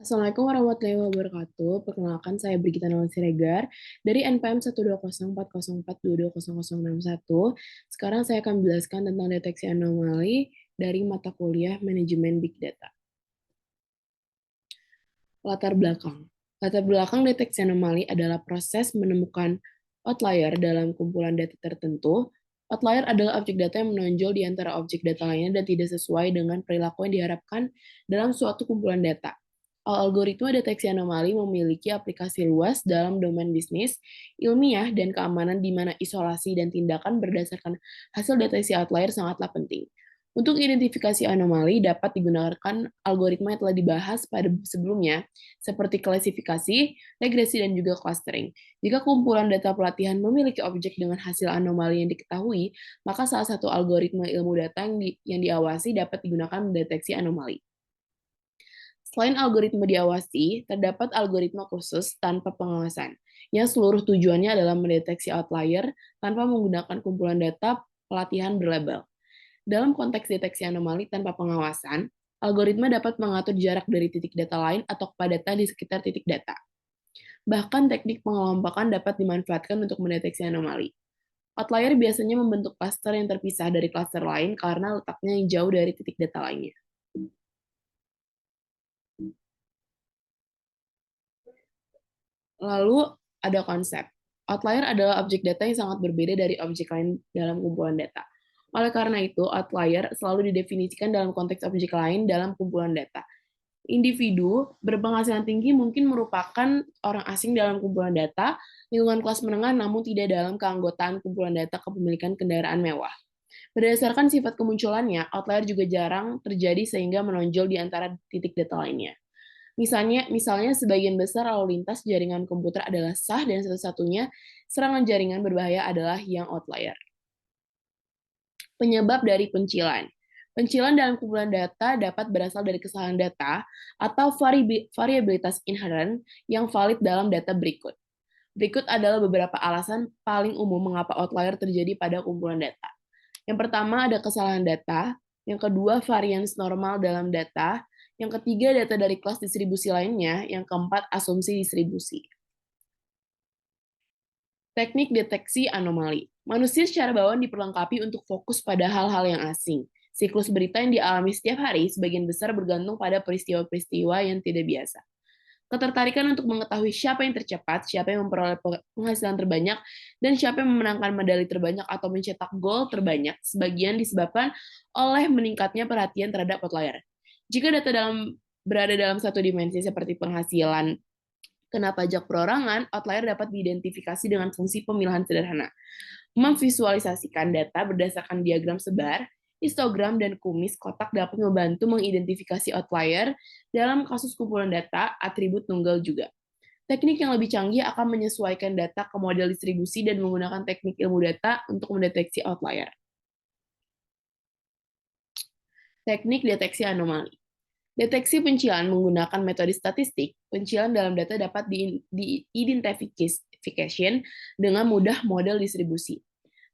Assalamualaikum warahmatullahi wabarakatuh. Perkenalkan, saya Brigita Nawal Siregar dari NPM 1204042200061. Sekarang saya akan menjelaskan tentang deteksi anomali dari mata kuliah Manajemen Big Data. Latar belakang. Latar belakang deteksi anomali adalah proses menemukan outlier dalam kumpulan data tertentu. Outlier adalah objek data yang menonjol di antara objek data lainnya dan tidak sesuai dengan perilaku yang diharapkan dalam suatu kumpulan data. Algoritma deteksi anomali memiliki aplikasi luas dalam domain bisnis, ilmiah, dan keamanan di mana isolasi dan tindakan berdasarkan hasil deteksi outlier sangatlah penting. Untuk identifikasi anomali dapat digunakan algoritma yang telah dibahas pada sebelumnya, seperti klasifikasi, regresi, dan juga clustering. Jika kumpulan data pelatihan memiliki objek dengan hasil anomali yang diketahui, maka salah satu algoritma ilmu data yang diawasi dapat digunakan mendeteksi anomali. Selain algoritma diawasi, terdapat algoritma khusus tanpa pengawasan, yang seluruh tujuannya adalah mendeteksi outlier tanpa menggunakan kumpulan data pelatihan berlabel. Dalam konteks deteksi anomali tanpa pengawasan, algoritma dapat mengatur jarak dari titik data lain atau kepadatan di sekitar titik data. Bahkan teknik pengelompokan dapat dimanfaatkan untuk mendeteksi anomali. Outlier biasanya membentuk klaster yang terpisah dari klaster lain karena letaknya yang jauh dari titik data lainnya. Lalu ada konsep. Outlier adalah objek data yang sangat berbeda dari objek lain dalam kumpulan data. Oleh karena itu, outlier selalu didefinisikan dalam konteks objek lain dalam kumpulan data. Individu berpenghasilan tinggi mungkin merupakan orang asing dalam kumpulan data, lingkungan kelas menengah namun tidak dalam keanggotaan kumpulan data kepemilikan kendaraan mewah. Berdasarkan sifat kemunculannya, outlier juga jarang terjadi sehingga menonjol di antara titik data lainnya. Misalnya sebagian besar lalu lintas jaringan komputer adalah sah dan satu-satunya serangan jaringan berbahaya adalah yang outlier. Penyebab dari pencilan. Pencilan dalam kumpulan data dapat berasal dari kesalahan data atau variabilitas inherent yang valid dalam data berikut. Berikut adalah beberapa alasan paling umum mengapa outlier terjadi pada kumpulan data. Yang pertama ada kesalahan data, yang kedua varians normal dalam data, yang ketiga data dari kelas distribusi lainnya, yang keempat asumsi distribusi. Teknik deteksi anomali. Manusia secara bawaan diperlengkapi untuk fokus pada hal-hal yang asing. Siklus berita yang dialami setiap hari sebagian besar bergantung pada peristiwa-peristiwa yang tidak biasa. Ketertarikan untuk mengetahui siapa yang tercepat, siapa yang memperoleh penghasilan terbanyak, dan siapa yang memenangkan medali terbanyak atau mencetak gol terbanyak, sebagian disebabkan oleh meningkatnya perhatian terhadap outlier. Jika data berada dalam satu dimensi seperti penghasilan kena pajak perorangan, outlier dapat diidentifikasi dengan fungsi pemilahan sederhana. Memvisualisasikan data berdasarkan diagram sebar, histogram, dan kumis kotak dapat membantu mengidentifikasi outlier dalam kasus kumpulan data, atribut tunggal juga. Teknik yang lebih canggih akan menyesuaikan data ke model distribusi dan menggunakan teknik ilmu data untuk mendeteksi outlier. Teknik deteksi anomali. Deteksi pencilan menggunakan metode statistik, pencilan dalam data dapat diidentifikasi dengan mudah model distribusi.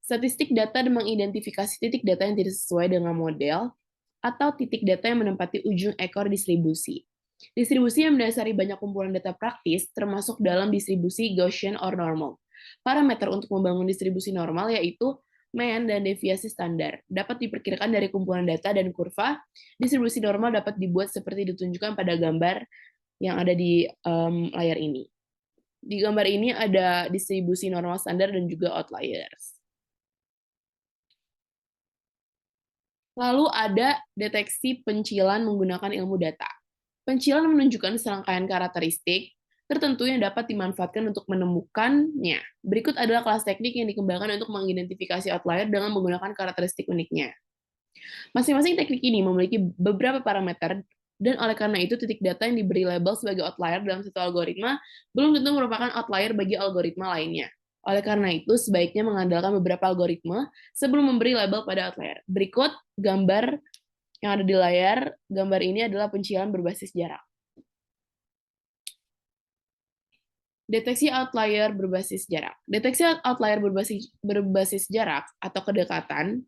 Statistik data mengidentifikasi titik data yang tidak sesuai dengan model atau titik data yang menempati ujung ekor distribusi. Distribusi yang mendasari banyak kumpulan data praktis termasuk dalam distribusi Gaussian or normal. Parameter untuk membangun distribusi normal yaitu mean dan deviasi standar. Dapat diperkirakan dari kumpulan data dan kurva. Distribusi normal dapat dibuat seperti ditunjukkan pada gambar yang ada di layar ini. Di gambar ini ada distribusi normal standar dan juga outliers. Lalu ada deteksi pencilan menggunakan ilmu data. Pencilan menunjukkan serangkaian karakteristik tertentu yang dapat dimanfaatkan untuk menemukannya. Berikut adalah kelas teknik yang dikembangkan untuk mengidentifikasi outlier dengan menggunakan karakteristik uniknya. Masing-masing teknik ini memiliki beberapa parameter, dan oleh karena itu titik data yang diberi label sebagai outlier dalam satu algoritma belum tentu merupakan outlier bagi algoritma lainnya. Oleh karena itu, sebaiknya mengandalkan beberapa algoritma sebelum memberi label pada outlier. Berikut gambar yang ada di layar. Gambar ini adalah pencilan berbasis jarak. Deteksi outlier berbasis jarak. Deteksi outlier berbasis jarak atau kedekatan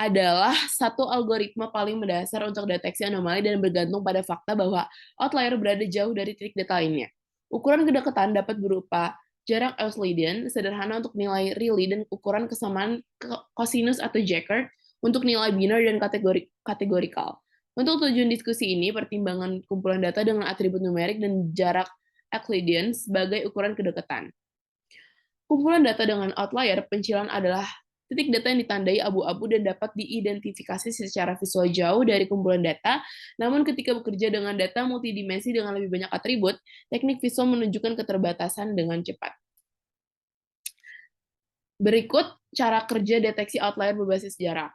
adalah satu algoritma paling mendasar untuk deteksi anomali dan bergantung pada fakta bahwa outlier berada jauh dari titik data lainnya. Ukuran kedekatan dapat berupa jarak Euclidean sederhana untuk nilai Rayleigh dan ukuran kesamaan cosinus atau Jaccard untuk nilai binar dan kategorikal. Untuk tujuan diskusi ini, pertimbangan kumpulan data dengan atribut numerik dan jarak Euclidean sebagai ukuran kedekatan. Kumpulan data dengan outlier pencilan adalah titik data yang ditandai abu-abu dan dapat diidentifikasi secara visual jauh dari kumpulan data. Namun ketika bekerja dengan data multidimensi dengan lebih banyak atribut, teknik visual menunjukkan keterbatasan dengan cepat. Berikut cara kerja deteksi outlier berbasis jarak.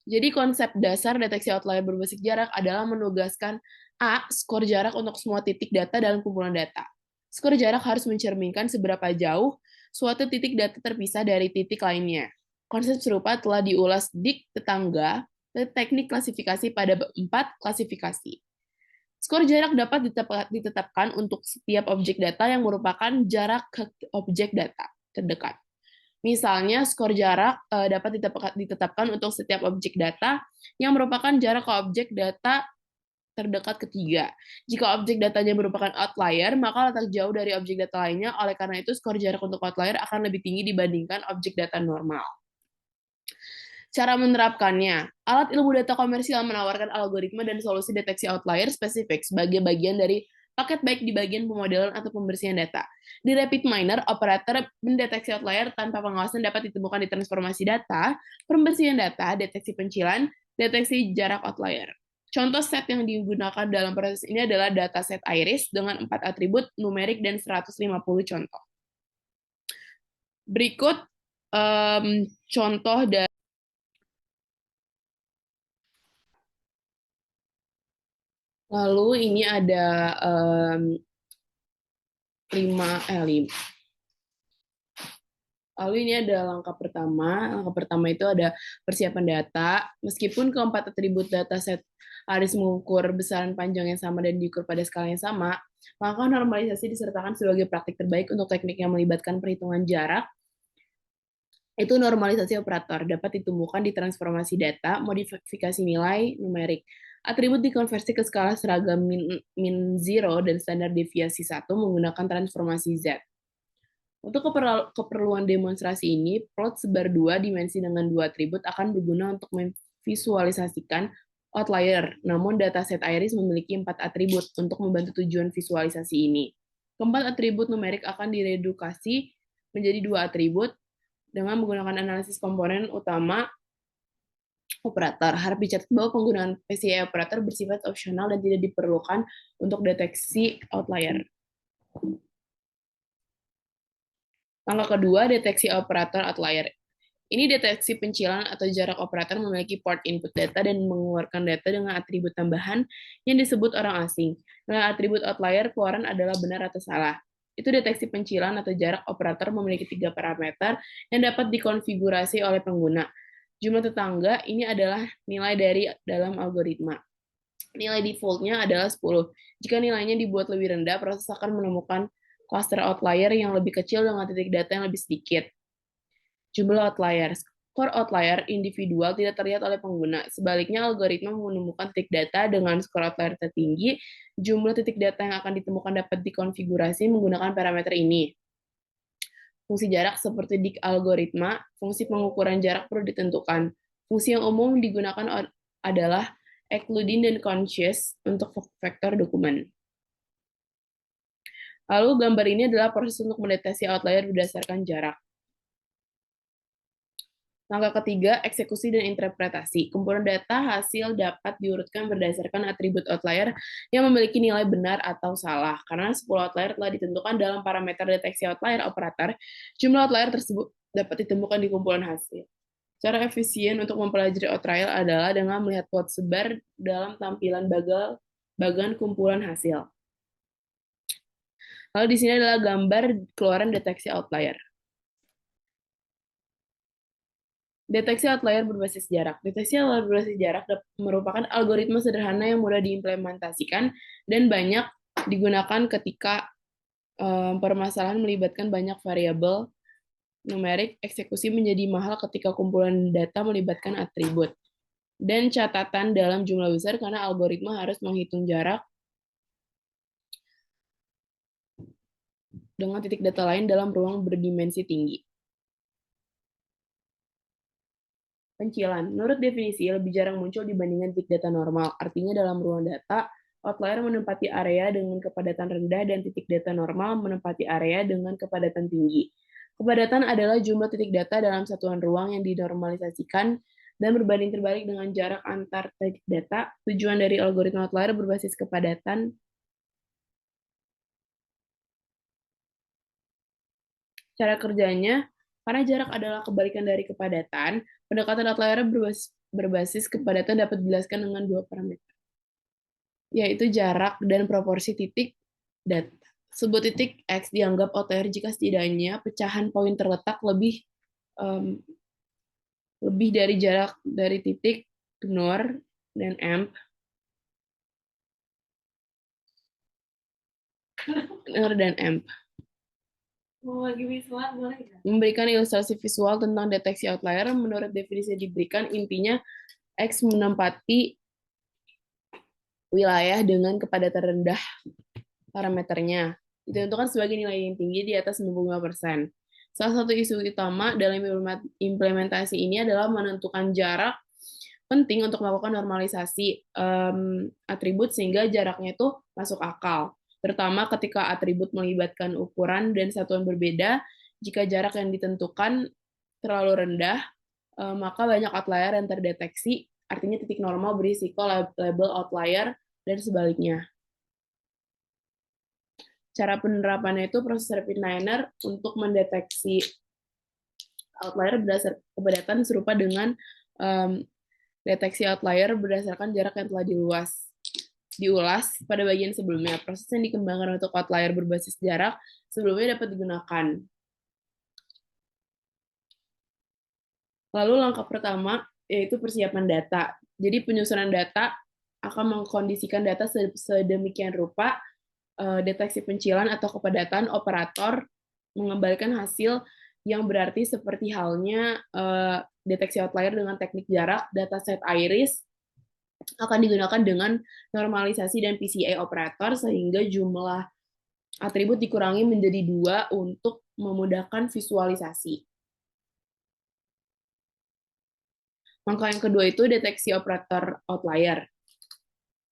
Jadi konsep dasar deteksi outlier berbasis jarak adalah menugaskan A, skor jarak untuk semua titik data dalam kumpulan data. Skor jarak harus mencerminkan seberapa jauh suatu titik data terpisah dari titik lainnya. Konsep serupa telah diulas di tetangga teknik klasifikasi pada 4 klasifikasi. Skor jarak dapat ditetapkan untuk setiap objek data yang merupakan jarak ke objek data terdekat. Misalnya, skor jarak dapat ditetapkan untuk setiap objek data yang merupakan jarak ke objek data terdekat ketiga. Jika objek datanya merupakan outlier, maka letak jauh dari objek data lainnya. Oleh karena itu, skor jarak untuk outlier akan lebih tinggi dibandingkan objek data normal. Cara menerapkannya, alat ilmu data komersial menawarkan algoritma dan solusi deteksi outlier spesifik sebagai bagian dari paket baik di bagian pemodelan atau pembersihan data. Di RapidMiner, operator mendeteksi outlier tanpa pengawasan dapat ditemukan di transformasi data, pembersihan data, deteksi pencilan, deteksi jarak outlier. Contoh set yang digunakan dalam proses ini adalah dataset Iris dengan 4 atribut numerik dan 150 contoh. Berikut contoh dari lalu ini ada 5. Lalu ini ada langkah pertama. Langkah pertama itu ada persiapan data. Meskipun keempat atribut dataset Iris mengukur besaran panjang yang sama dan diukur pada skala yang sama, maka normalisasi disertakan sebagai praktik terbaik untuk teknik yang melibatkan perhitungan jarak. Itu normalisasi operator dapat ditemukan di transformasi data, modifikasi nilai numerik. Atribut dikonversi ke skala seragam min 0 dan standar deviasi 1 menggunakan transformasi Z. Untuk keperluan demonstrasi ini, plot sebar 2 dimensi dengan 2 atribut akan berguna untuk memvisualisasikan outlier, namun dataset Iris memiliki 4 atribut untuk membantu tujuan visualisasi ini. Keempat atribut numerik akan diredukasi menjadi 2 atribut dengan menggunakan analisis komponen utama operator. Harap dicatat bahwa penggunaan PCA operator bersifat opsional dan tidak diperlukan untuk deteksi outlier. Langkah kedua, deteksi operator outlier. Ini deteksi pencilan atau jarak operator memiliki port input data dan mengeluarkan data dengan atribut tambahan yang disebut orang asing. Dengan atribut outlier, keluaran adalah benar atau salah. Itu deteksi pencilan atau jarak operator memiliki 3 parameter yang dapat dikonfigurasi oleh pengguna. Jumlah tetangga ini adalah nilai dari dalam algoritma. Nilai default-nya adalah 10. Jika nilainya dibuat lebih rendah, proses akan menemukan cluster outlier yang lebih kecil dengan titik data yang lebih sedikit. Jumlah outlier. Skor outlier individual tidak terlihat oleh pengguna. Sebaliknya, algoritma menemukan titik data dengan skor outlier tertinggi. Jumlah titik data yang akan ditemukan dapat dikonfigurasi menggunakan parameter ini. Fungsi jarak seperti di algoritma, fungsi pengukuran jarak perlu ditentukan. Fungsi yang umum digunakan adalah Euclidean dan Conscious untuk vektor dokumen. Lalu gambar ini adalah proses untuk mendeteksi outlier berdasarkan jarak. Langkah ketiga, eksekusi dan interpretasi. Kumpulan data hasil dapat diurutkan berdasarkan atribut outlier yang memiliki nilai benar atau salah. Karena 10 outlier telah ditentukan dalam parameter deteksi outlier operator, jumlah outlier tersebut dapat ditemukan di kumpulan hasil. Cara efisien untuk mempelajari outlier adalah dengan melihat plot sebar dalam tampilan bagan kumpulan hasil. Lalu di sini adalah gambar keluaran deteksi outlier. Deteksi outlier berbasis jarak. Deteksi outlier berbasis jarak merupakan algoritma sederhana yang mudah diimplementasikan dan banyak digunakan ketika permasalahan melibatkan banyak variabel numerik, eksekusi menjadi mahal ketika kumpulan data melibatkan atribut. Dan catatan dalam jumlah besar karena algoritma harus menghitung jarak dengan titik data lain dalam ruang berdimensi tinggi. Pencilan. Menurut definisi, lebih jarang muncul dibandingkan titik data normal. Artinya dalam ruang data, outlier menempati area dengan kepadatan rendah dan titik data normal menempati area dengan kepadatan tinggi. Kepadatan adalah jumlah titik data dalam satuan ruang yang dinormalisasikan dan berbanding terbalik dengan jarak antar titik data. Tujuan dari algoritma outlier berbasis kepadatan. Cara kerjanya, karena jarak adalah kebalikan dari kepadatan, pendekatan outlier berbasis kepadatan dapat dijelaskan dengan dua parameter, yaitu jarak dan proporsi titik data. Sebuah titik X dianggap outlier jika setidaknya pecahan poin terletak lebih dari jarak dari titik NOR dan AMP. NOR dan AMP. Memberikan ilustrasi visual tentang deteksi outlier, menurut definisi yang diberikan, intinya X menempati wilayah dengan kepadatan rendah parameternya. Ditentukan sebagai nilai yang tinggi di atas 95%. Salah satu isu utama dalam implementasi ini adalah menentukan jarak penting untuk melakukan normalisasi atribut sehingga jaraknya itu masuk akal. Terutama ketika atribut melibatkan ukuran dan satuan berbeda, jika jarak yang ditentukan terlalu rendah, maka banyak outlier yang terdeteksi, artinya titik normal berisiko label outlier dan sebaliknya. Cara penerapannya itu proses Rapidliner untuk mendeteksi outlier berdasarkan kepadatan serupa dengan deteksi outlier berdasarkan jarak yang telah diulas pada bagian sebelumnya. Proses yang dikembangkan untuk outlier berbasis jarak sebelumnya dapat digunakan. Lalu langkah pertama yaitu persiapan data. Jadi penyusunan data akan mengkondisikan data sedemikian rupa deteksi pencilan atau kepadatan operator mengembalikan hasil yang berarti seperti halnya deteksi outlier dengan teknik jarak, dataset iris akan digunakan dengan normalisasi dan PCA operator sehingga jumlah atribut dikurangi menjadi 2 untuk memudahkan visualisasi. Langkah yang kedua itu deteksi operator outlier.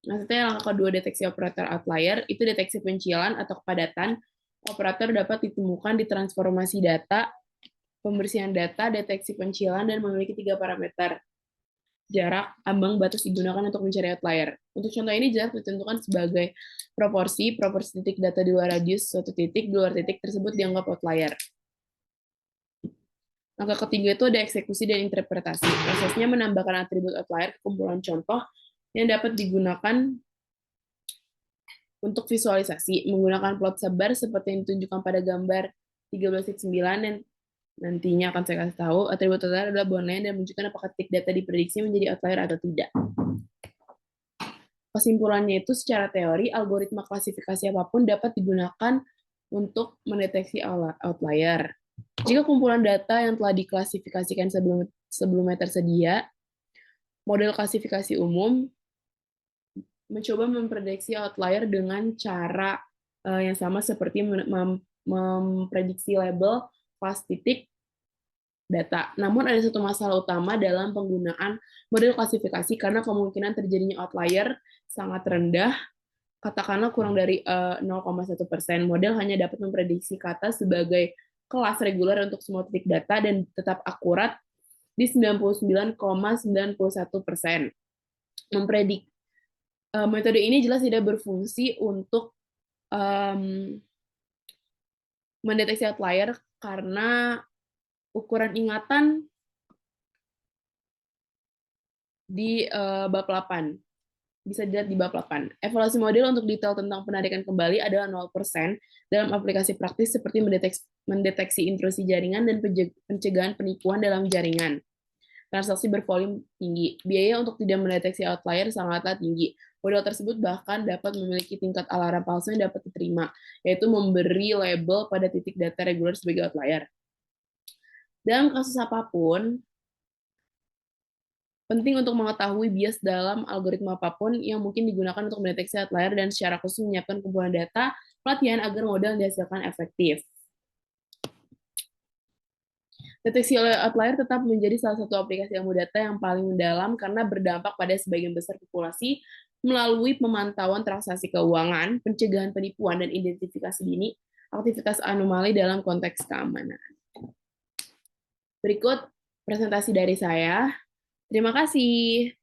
Maksudnya langkah kedua deteksi operator outlier itu deteksi pencilan atau kepadatan. Operator dapat ditemukan di transformasi data, pembersihan data, deteksi pencilan, dan memiliki 3 parameter. Jarak, ambang, batas digunakan untuk mencari outlier. Untuk contoh ini, jarak ditentukan sebagai proporsi titik data di luar radius suatu titik, di luar titik tersebut dianggap outlier. Langkah ketiga itu ada eksekusi dan interpretasi. Prosesnya menambahkan atribut outlier ke kumpulan contoh yang dapat digunakan untuk visualisasi, menggunakan plot sebar seperti yang ditunjukkan pada gambar 13.9 dan nantinya akan saya kasih tahu. Atribut outlier adalah boundline dan menunjukkan apakah titik data diprediksi menjadi outlier atau tidak. Kesimpulannya itu secara teori, algoritma klasifikasi apapun dapat digunakan untuk mendeteksi outlier. Jika kumpulan data yang telah diklasifikasikan sebelumnya tersedia, model klasifikasi umum mencoba memprediksi outlier dengan cara yang sama seperti memprediksi label kelas titik data. Namun ada satu masalah utama dalam penggunaan model klasifikasi karena kemungkinan terjadinya outlier sangat rendah, katakanlah kurang dari 0,1%. Model hanya dapat memprediksi kata sebagai kelas reguler untuk semua titik data dan tetap akurat di 99,91%. Metode ini jelas tidak berfungsi untuk mendeteksi outlier karena ukuran ingatan di bab 8. Bisa dilihat di bab 8. Evaluasi model untuk detail tentang penarikan kembali adalah 0% dalam aplikasi praktis seperti mendeteksi intrusi jaringan dan pencegahan penipuan dalam jaringan. Transaksi bervolume tinggi. Biaya untuk tidak mendeteksi outlier sangatlah tinggi. Model tersebut bahkan dapat memiliki tingkat alarm palsu yang dapat diterima, yaitu memberi label pada titik data reguler sebagai outlier. Dalam kasus apapun, penting untuk mengetahui bias dalam algoritma apapun yang mungkin digunakan untuk mendeteksi outlier dan secara khusus menyiapkan kumpulan data pelatihan agar model yang dihasilkan efektif. Deteksi outlier tetap menjadi salah satu aplikasi ilmu data yang paling mendalam karena berdampak pada sebagian besar populasi melalui pemantauan transaksi keuangan, pencegahan penipuan, dan identifikasi dini aktivitas anomali dalam konteks keamanan. Berikut presentasi dari saya. Terima kasih.